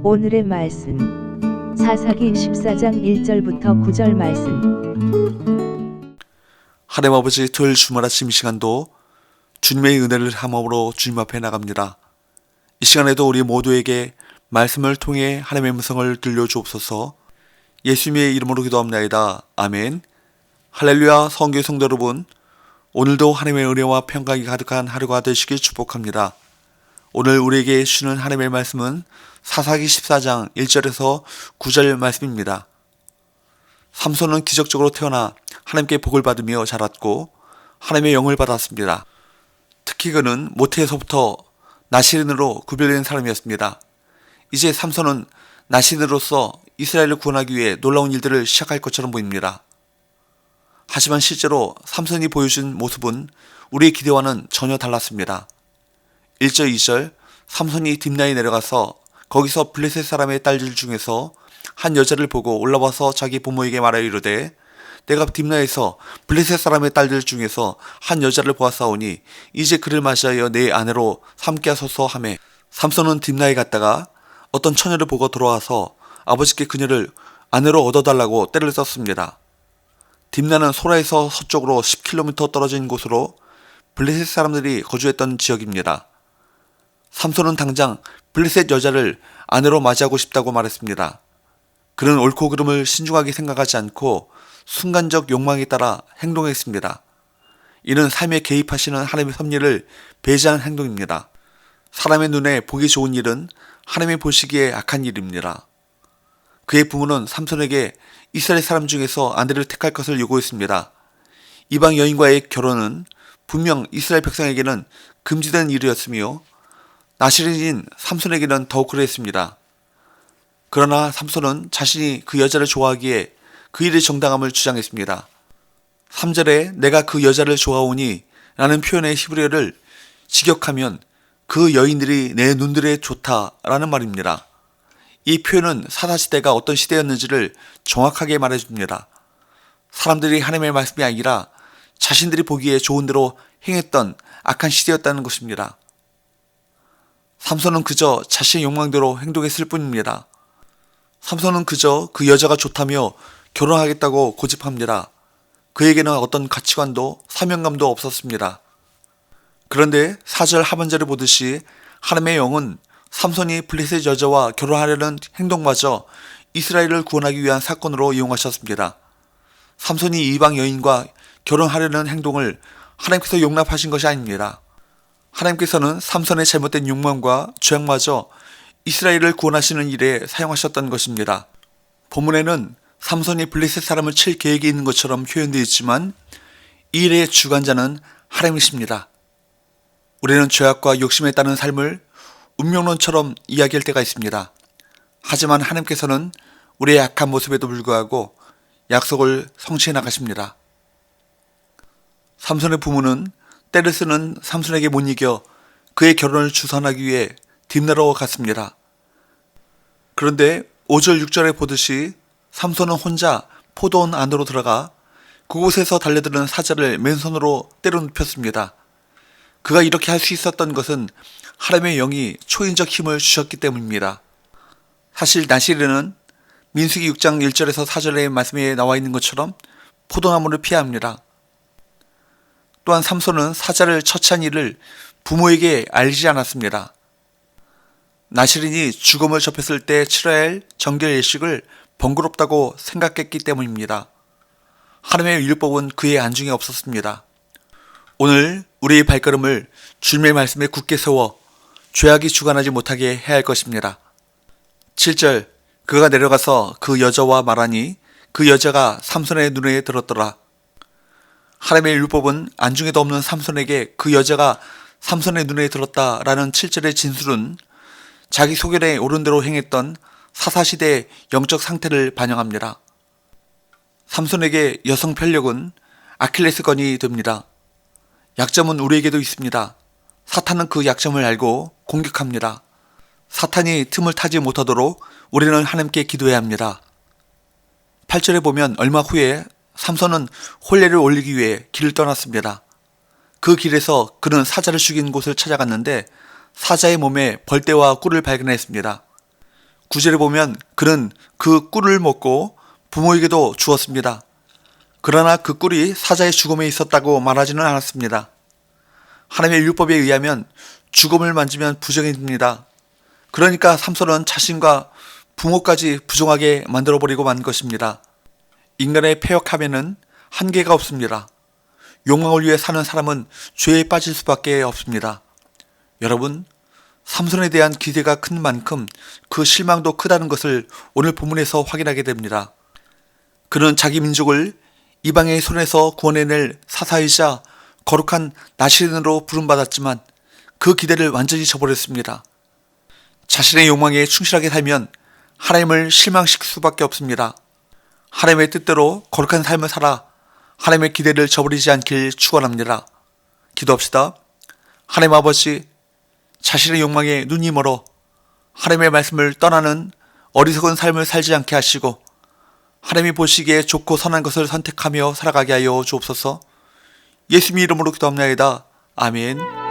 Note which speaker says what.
Speaker 1: 오늘의 말씀 사사기 14장 1절부터 9절 말씀.
Speaker 2: 하나님 아버지, 토요일 주말 아침 이 시간도 주님의 은혜를 함으로 주님 앞에 나갑니다. 이 시간에도 우리 모두에게 말씀을 통해 하나님의 음성을 들려주옵소서. 예수님의 이름으로 기도합나이다. 아멘. 할렐루야. 성교 성도 여러분, 오늘도 하나님의 은혜와 평강이 가득한 하루가 되시길 축복합니다. 오늘 우리에게 주는 하나님의 말씀은 사사기 14장 1절에서 9절 말씀입니다. 삼손은 기적적으로 태어나 하나님께 복을 받으며 자랐고 하나님의 영을 받았습니다. 특히 그는 모태에서부터 나시린으로 구별된 사람이었습니다. 이제 삼손은 나시린으로서 이스라엘을 구원하기 위해 놀라운 일들을 시작할 것처럼 보입니다. 하지만 실제로 삼손이 보여준 모습은 우리의 기대와는 전혀 달랐습니다. 1절 2절 삼손이 딥나에 내려가서 거기서 블레셋 사람의 딸들 중에서 한 여자를 보고 올라와서 자기 부모에게 말하여 이르되 내가 딥나에서 블레셋 사람의 딸들 중에서 한 여자를 보았사오니 이제 그를 맞이하여 내 아내로 삼게 하소서 하매 삼손은 딥나에 갔다가 어떤 처녀를 보고 돌아와서 아버지께 그녀를 아내로 얻어달라고 떼를 썼습니다. 딥나는 소라에서 서쪽으로 10km 떨어진 곳으로 블레셋 사람들이 거주했던 지역입니다. 삼손은 당장 블레셋 여자를 아내로 맞이하고 싶다고 말했습니다. 그는 옳고 그름을 신중하게 생각하지 않고 순간적 욕망에 따라 행동했습니다. 이는 삶에 개입하시는 하나님의 섭리를 배제한 행동입니다. 사람의 눈에 보기 좋은 일은 하나님이 보시기에 악한 일입니다. 그의 부모는 삼손에게 이스라엘 사람 중에서 아내를 택할 것을 요구했습니다. 이방 여인과의 결혼은 분명 이스라엘 백성에게는 금지된 일이었으며 나시린인 삼손에게는 더욱 그랬습니다. 그러나 삼손은 자신이 그 여자를 좋아하기에 그 일의 정당함을 주장했습니다. 3절에 내가 그 여자를 좋아오니 라는 표현의 히브리어를 직역하면 그 여인들이 내 눈들에 좋다라는 말입니다. 이 표현은 사사시대가 어떤 시대였는지를 정확하게 말해줍니다. 사람들이 하나님의 말씀이 아니라 자신들이 보기에 좋은 대로 행했던 악한 시대였다는 것입니다. 삼손은 그저 자신의 욕망대로 행동했을 뿐입니다. 삼손은 그저 그 여자가 좋다며 결혼하겠다고 고집합니다. 그에게는 어떤 가치관도 사명감도 없었습니다. 그런데 4절 하반절을 보듯이 하나님의 영은 삼손이 블레셋 여자와 결혼하려는 행동마저 이스라엘을 구원하기 위한 사건으로 이용하셨습니다. 삼손이 이방 여인과 결혼하려는 행동을 하나님께서 용납하신 것이 아닙니다. 하나님께서는 삼손의 잘못된 욕망과 죄악마저 이스라엘을 구원하시는 일에 사용하셨던 것입니다. 본문에는 삼손이 블레셋 사람을 칠 계획이 있는 것처럼 표현되어 있지만 이 일의 주관자는 하나님이십니다. 우리는 죄악과 욕심에 따른 삶을 운명론처럼 이야기할 때가 있습니다. 하지만 하나님께서는 우리의 악한 모습에도 불구하고 약속을 성취해 나가십니다. 삼손의 부모는 때를 쓰는 삼손에게 못 이겨 그의 결혼을 주선하기 위해 딥나로 갔습니다. 그런데 5절 6절에 보듯이 삼손은 혼자 포도원 안으로 들어가 그곳에서 달려드는 사자를 맨손으로 때려 눕혔습니다. 그가 이렇게 할 수 있었던 것은 하나님의 영이 초인적 힘을 주셨기 때문입니다. 사실 나시린은 민수기 6장 1절에서 4절의 말씀에 나와 있는 것처럼 포도나무를 피해야 합니다. 또한 삼손은 사자를 처치한 일을 부모에게 알리지 않았습니다. 나시린이 죽음을 접했을 때 치러야 할 정결 예식을 번거롭다고 생각했기 때문입니다. 하나님의 율법은 그의 안중에 없었습니다. 오늘 우리의 발걸음을 주님의 말씀에 굳게 세워 죄악이 주관하지 못하게 해야 할 것입니다. 7절 그가 내려가서 그 여자와 말하니 그 여자가 삼손의 눈에 들었더라. 하나님의 율법은 안중에도 없는 삼손에게 그 여자가 삼손의 눈에 들었다라는 7절의 진술은 자기 소견에 옳은 대로 행했던 사사시대의 영적 상태를 반영합니다. 삼손에게 여성 편력은 아킬레스건이 됩니다. 약점은 우리에게도 있습니다. 사탄은 그 약점을 알고 공격합니다. 사탄이 틈을 타지 못하도록 우리는 하나님께 기도해야 합니다. 8절에 보면 얼마 후에 삼손은 혼례를 올리기 위해 길을 떠났습니다. 그 길에서 그는 사자를 죽인 곳을 찾아갔는데 사자의 몸에 벌떼와 꿀을 발견했습니다. 9절에 보면 그는 그 꿀을 먹고 부모에게도 주었습니다. 그러나 그 꿀이 사자의 죽음에 있었다고 말하지는 않았습니다. 하나님의 율법에 의하면 죽음을 만지면 부정이 됩니다. 그러니까 삼손은 자신과 부모까지 부정하게 만들어버리고 만 것입니다. 인간의 패역함에는 한계가 없습니다. 욕망을 위해 사는 사람은 죄에 빠질 수밖에 없습니다. 여러분, 삼손에 대한 기대가 큰 만큼 그 실망도 크다는 것을 오늘 본문에서 확인하게 됩니다. 그는 자기 민족을 이방의 손에서 구원해낼 사사이자 거룩한 나시린으로 부름받았지만 그 기대를 완전히 저버렸습니다. 자신의 욕망에 충실하게 살면 하나님을 실망시킬 수밖에 없습니다. 하나님의 뜻대로 거룩한 삶을 살아 하나님의 기대를 저버리지 않길 축원합니다. 기도합시다. 하나님 아버지, 자신의 욕망에 눈이 멀어 하나님의 말씀을 떠나는 어리석은 삶을 살지 않게 하시고 하나님이 보시기에 좋고 선한 것을 선택하며 살아가게 하여 주옵소서. 예수님 이름으로 기도합나이다. 아멘.